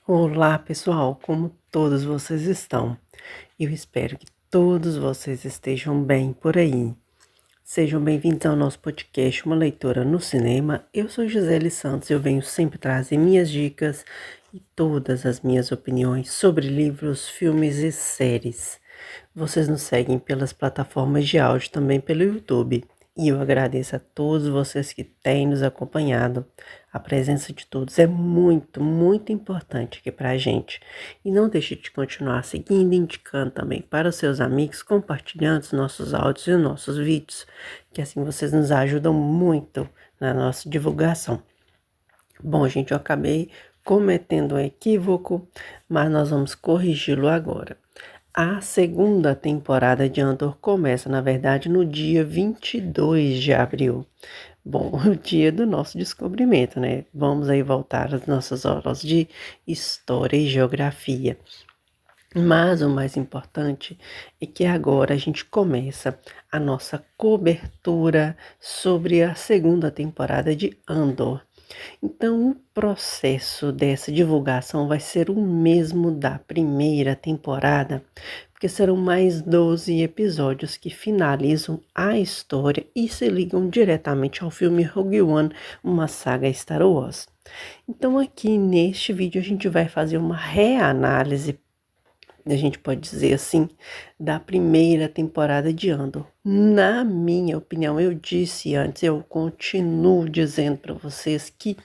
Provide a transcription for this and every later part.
Olá, pessoal, como todos vocês estão? Eu espero que todos vocês estejam bem por aí. Sejam bem-vindos ao nosso podcast Uma Leitora no Cinema. Eu sou Gisele Santos e eu venho sempre trazer minhas dicas e todas as minhas opiniões sobre livros, filmes e séries. Vocês nos seguem pelas plataformas de áudio, também pelo YouTube. E eu agradeço a todos vocês que têm nos acompanhado. A presença de todos é muito, muito importante aqui para a gente. E não deixe de continuar seguindo e indicando também para os seus amigos, compartilhando os nossos áudios e os nossos vídeos, que assim vocês nos ajudam muito na nossa divulgação. Bom, gente, eu acabei cometendo um equívoco, mas nós vamos corrigi-lo agora. A segunda temporada de Andor começa, na verdade, no dia 22 de abril. Bom, o dia do nosso descobrimento, né? Vamos aí voltar às nossas aulas de História e Geografia. Mas o mais importante é que agora a gente começa a nossa cobertura sobre a segunda temporada de Andor. Então, o processo dessa divulgação vai ser o mesmo da primeira temporada, porque serão mais 12 episódios que finalizam a história e se ligam diretamente ao filme Rogue One, uma saga Star Wars. Então, aqui neste vídeo, a gente vai fazer uma reanálise, a gente pode dizer assim, da primeira temporada de Andor. Na minha opinião, eu disse antes, eu continuo dizendo para vocês que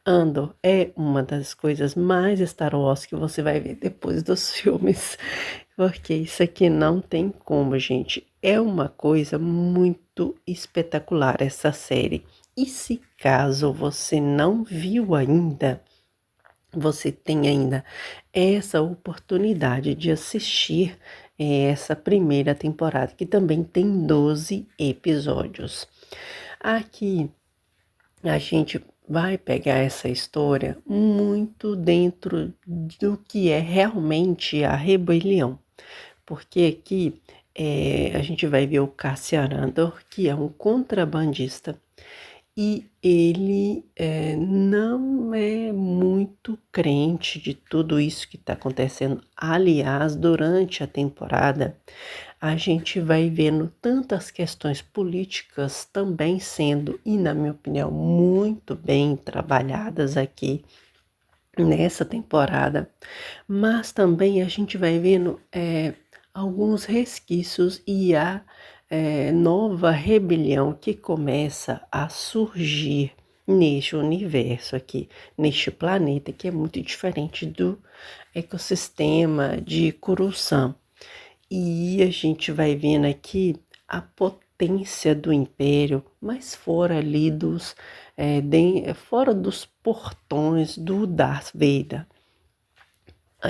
Andor é uma das coisas mais Star Wars que você vai ver depois dos filmes, porque isso aqui não tem como, gente. É uma coisa muito espetacular essa série. E se caso você não viu ainda, você tem ainda essa oportunidade de assistir essa primeira temporada, que também tem 12 episódios. Aqui a gente vai pegar essa história muito dentro do que é realmente a rebelião, porque aqui a gente vai ver o Cassian Andor, que é um contrabandista, e ele não é muito crente de tudo isso que está acontecendo. Aliás, durante a temporada, a gente vai vendo tantas questões políticas também sendo, e na minha opinião, muito bem trabalhadas aqui nessa temporada, mas também a gente vai vendo alguns resquícios e a nova rebelião que começa a surgir neste universo aqui, neste planeta, que é muito diferente do ecossistema de Coruscant. E a gente vai vendo aqui a potência do Império, mas fora ali fora dos portões do Darth Vader.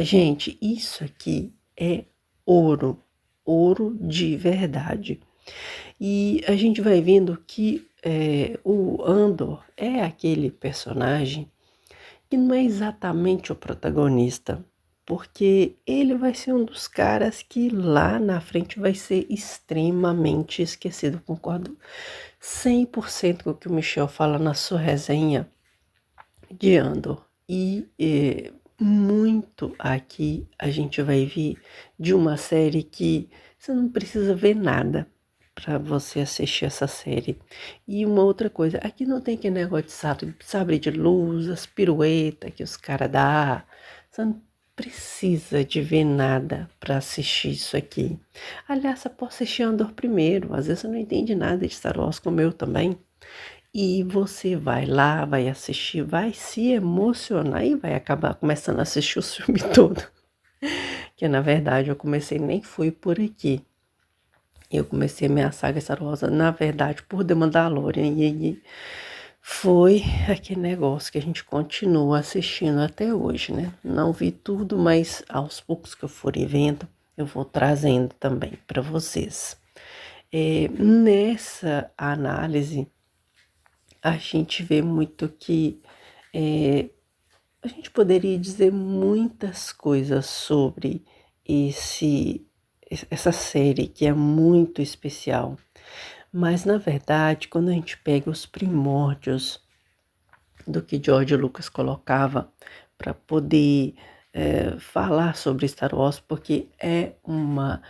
Gente, isso aqui é ouro, ouro de verdade. E a gente vai vendo que o Andor é aquele personagem que não é exatamente o protagonista, porque ele vai ser um dos caras que lá na frente vai ser extremamente esquecido. Concordo 100% com o que o Michel fala na sua resenha de Andor. E muito aqui a gente vai ver de uma série que você não precisa ver nada para você assistir essa série. E uma outra coisa, aqui não tem aquele negócio de sabre de luz, as piruetas que os caras dão. Você não precisa de ver nada para assistir isso aqui. Aliás, você pode assistir Andor primeiro. Às vezes você não entende nada de Star Wars, como eu também. E você vai lá, vai assistir, vai se emocionar e vai acabar começando a assistir o filme todo. Que na verdade eu comecei, nem fui por aqui. Eu comecei a minha saga Star Wars, na verdade, por The Mandalorian. E aí foi aquele negócio que a gente continua assistindo até hoje, né? Não vi tudo, mas aos poucos que eu for vendo, eu vou trazendo também para vocês. Nessa análise, a gente vê muito que a gente poderia dizer muitas coisas sobre essa série que é muito especial. Mas, na verdade, quando a gente pega os primórdios do que George Lucas colocava para poder falar sobre Star Wars, porque é uma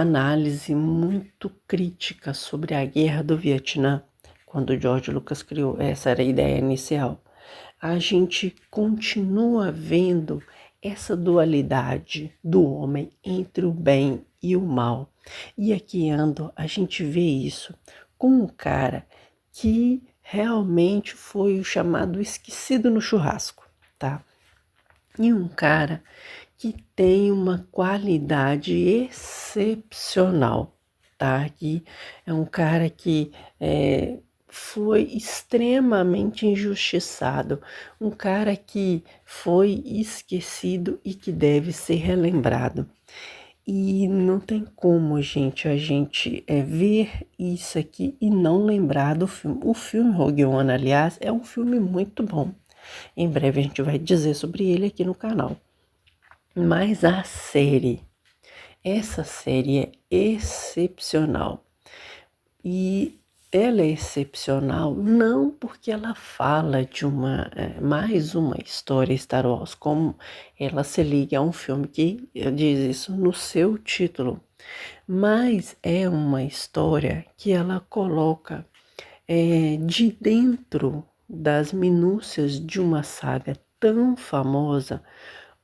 análise muito crítica sobre a Guerra do Vietnã, quando George Lucas criou. Essa era a ideia inicial. A gente continua vendo essa dualidade do homem entre o bem e o mal. E aqui ando, a gente vê isso com um cara que realmente foi o chamado esquecido no churrasco, tá? E um cara que tem uma qualidade excepcional, tá? Que é um cara que foi extremamente injustiçado, um cara que foi esquecido e que deve ser relembrado. E não tem como, gente, a gente ver isso aqui e não lembrar do filme. O filme Rogue One, aliás, é um filme muito bom. Em breve a gente vai dizer sobre ele aqui no canal. Mas a série, essa série é excepcional. E ela é excepcional não porque ela fala de mais uma história Star Wars, como ela se liga a um filme que diz isso no seu título, mas é uma história que ela coloca de dentro das minúcias de uma saga tão famosa,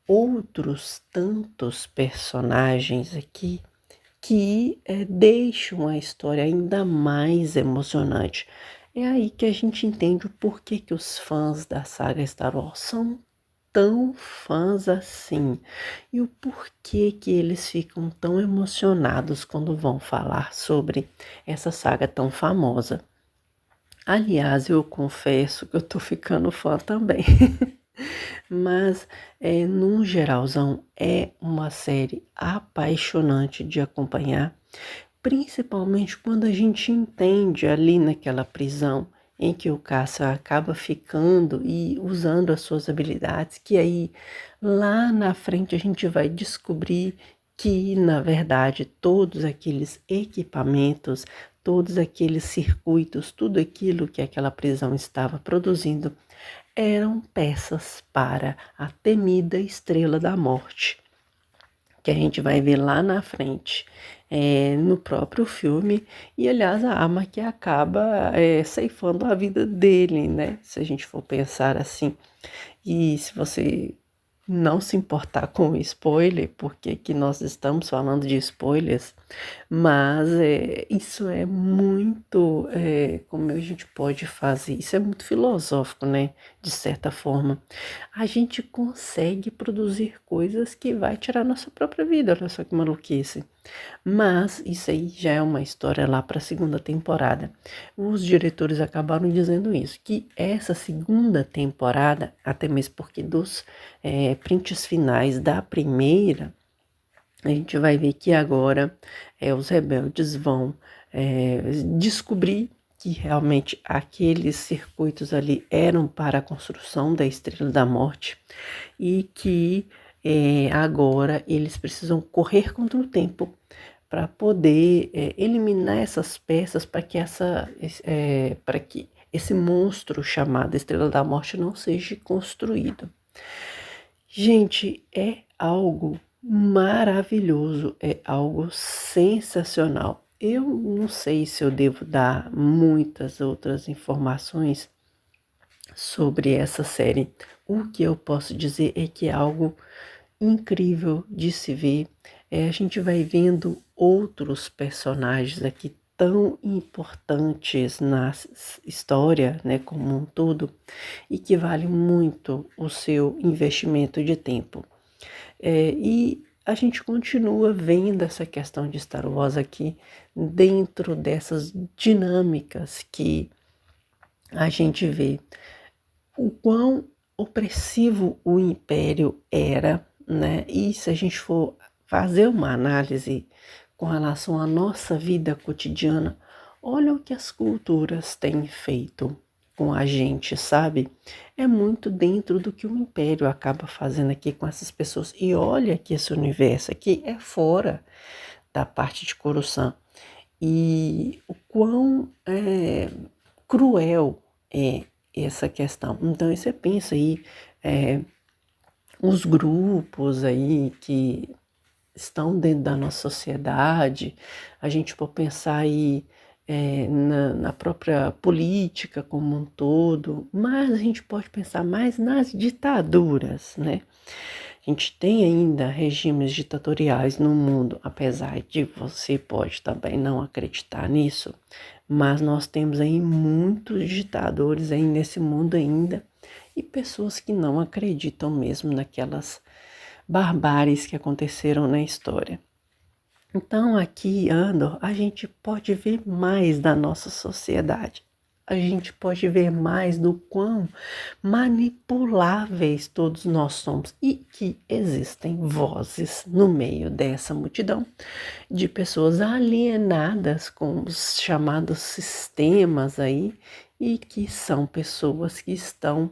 outros tantos personagens aqui que deixam a história ainda mais emocionante. É aí que a gente entende o porquê que os fãs da saga Star Wars são tão fãs assim e o porquê que eles ficam tão emocionados quando vão falar sobre essa saga tão famosa. Aliás, eu confesso que eu tô ficando fã também. Mas, num geralzão, é uma série apaixonante de acompanhar, principalmente quando a gente entende ali naquela prisão em que o caça acaba ficando e usando as suas habilidades, que aí lá na frente a gente vai descobrir que, na verdade, todos aqueles equipamentos, todos aqueles circuitos, tudo aquilo que aquela prisão estava produzindo eram peças para a temida Estrela da Morte, que a gente vai ver lá na frente, no próprio filme, e aliás a arma que acaba ceifando a vida dele, né? Se a gente for pensar assim. E se você não se importar com o spoiler, porque aqui nós estamos falando de spoilers, mas isso é muito, como a gente pode fazer, isso é muito filosófico, né? De certa forma, a gente consegue produzir coisas que vai tirar nossa própria vida, olha só que maluquice. Mas isso aí já é uma história lá para a segunda temporada. Os diretores acabaram dizendo isso, que essa segunda temporada, até mesmo porque dos prints finais da primeira, a gente vai ver que agora os rebeldes vão descobrir que realmente aqueles circuitos ali eram para a construção da Estrela da Morte e que agora eles precisam correr contra o tempo para poder eliminar essas peças para que esse monstro chamado Estrela da Morte não seja construído. Gente, é algo maravilhoso, é algo sensacional. Eu não sei se eu devo dar muitas outras informações sobre essa série. O que eu posso dizer é que é algo incrível de se ver. A gente vai vendo outros personagens aqui tão importantes na história, né, como um todo, e que vale muito o seu investimento de tempo. E a gente continua vendo essa questão de Star Wars aqui dentro dessas dinâmicas que a gente vê o quão opressivo o Império era, né? E se a gente for fazer uma análise com relação à nossa vida cotidiana, olha o que as culturas têm feito com a gente, sabe? É muito dentro do que o Império acaba fazendo aqui com essas pessoas. E olha que esse universo aqui é fora da parte de Coruscant. E o quão cruel é essa questão. Então, você pensa aí os grupos aí que estão dentro da nossa sociedade, a gente pode pensar aí na própria política como um todo, mas a gente pode pensar mais nas ditaduras, né? A gente tem ainda regimes ditatoriais no mundo, apesar de você pode também não acreditar nisso, mas nós temos aí muitos ditadores aí nesse mundo ainda e pessoas que não acreditam mesmo naquelas barbáries que aconteceram na história. Então, aqui, Andor, a gente pode ver mais da nossa sociedade. A gente pode ver mais do quão manipuláveis todos nós somos e que existem vozes no meio dessa multidão de pessoas alienadas com os chamados sistemas aí e que são pessoas que estão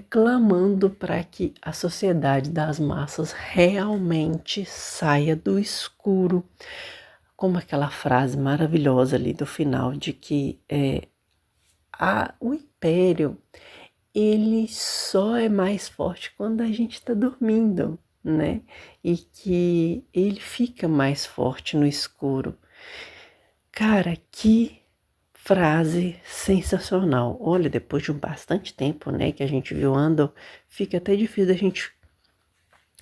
clamando para que a sociedade das massas realmente saia do escuro. Como aquela frase maravilhosa ali do final de que o império ele só é mais forte quando a gente está dormindo, né? E que ele fica mais forte no escuro. Cara, que frase sensacional. Olha, depois de bastante tempo, né, que a gente viu Andor, fica até difícil a gente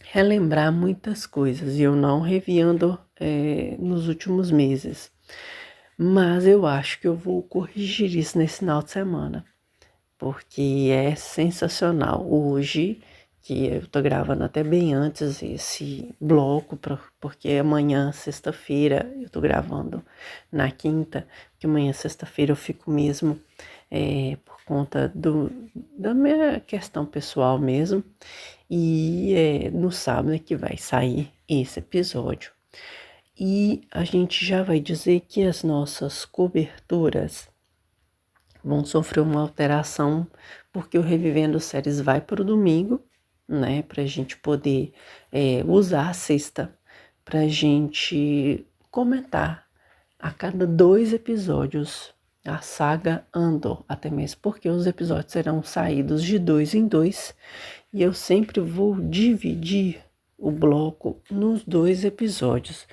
relembrar muitas coisas. E eu não revi Andor nos últimos meses. Mas eu acho que eu vou corrigir isso nesse final de semana. Porque é sensacional. Hoje, que eu tô gravando até bem antes esse bloco, porque amanhã, sexta-feira, eu tô gravando na quinta, porque amanhã, sexta-feira, eu fico mesmo por conta da minha questão pessoal mesmo, e no sábado é que vai sair esse episódio. E a gente já vai dizer que as nossas coberturas vão sofrer uma alteração, porque o Revivendo Séries vai para o domingo, né, para a gente poder usar a sexta, para a gente comentar a cada 2 episódios a saga Andor, até mesmo porque os episódios serão saídos de 2 em 2, e eu sempre vou dividir o bloco nos 2 episódios.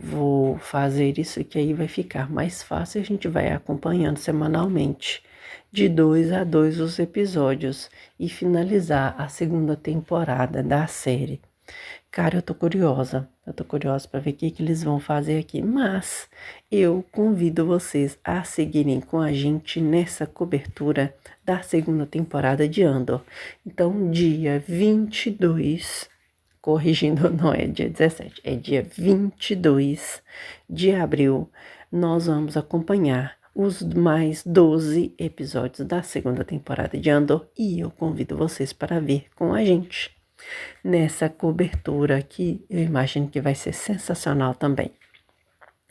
Vou fazer isso que aí vai ficar mais fácil, a gente vai acompanhando semanalmente, de 2 a 2 os episódios e finalizar a segunda temporada da série. Cara, eu tô curiosa para ver o que eles vão fazer aqui, mas eu convido vocês a seguirem com a gente nessa cobertura da segunda temporada de Andor. Então, dia 22, corrigindo, não é dia 17, é dia 22 de abril, nós vamos acompanhar os mais 12 episódios da segunda temporada de Andor e eu convido vocês para ver com a gente nessa cobertura aqui. Eu imagino que vai ser sensacional também.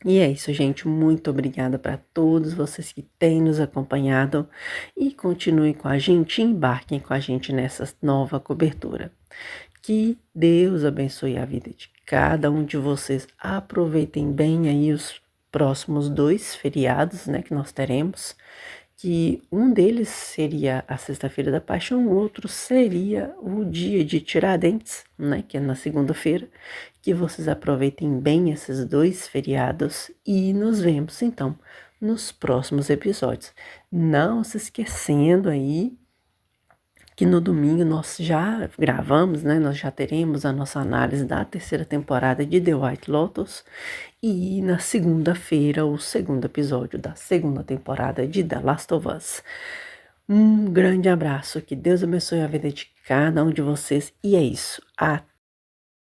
E é isso, gente. Muito obrigada para todos vocês que têm nos acompanhado e continuem com a gente, embarquem com a gente nessa nova cobertura. Que Deus abençoe a vida de cada um de vocês. Aproveitem bem aí os próximos 2 feriados, né, que nós teremos. Que um deles seria a Sexta-feira da Paixão, o outro seria o dia de Tiradentes, né, que é na segunda-feira. Que vocês aproveitem bem esses 2 feriados e nos vemos, então, nos próximos episódios. Não se esquecendo aí que no domingo nós já gravamos, né? Nós já teremos a nossa análise da 3ª temporada de The White Lotus e na segunda-feira o segundo episódio da 2ª temporada de The Last of Us. Um grande abraço, que Deus abençoe a vida de cada um de vocês e é isso. Até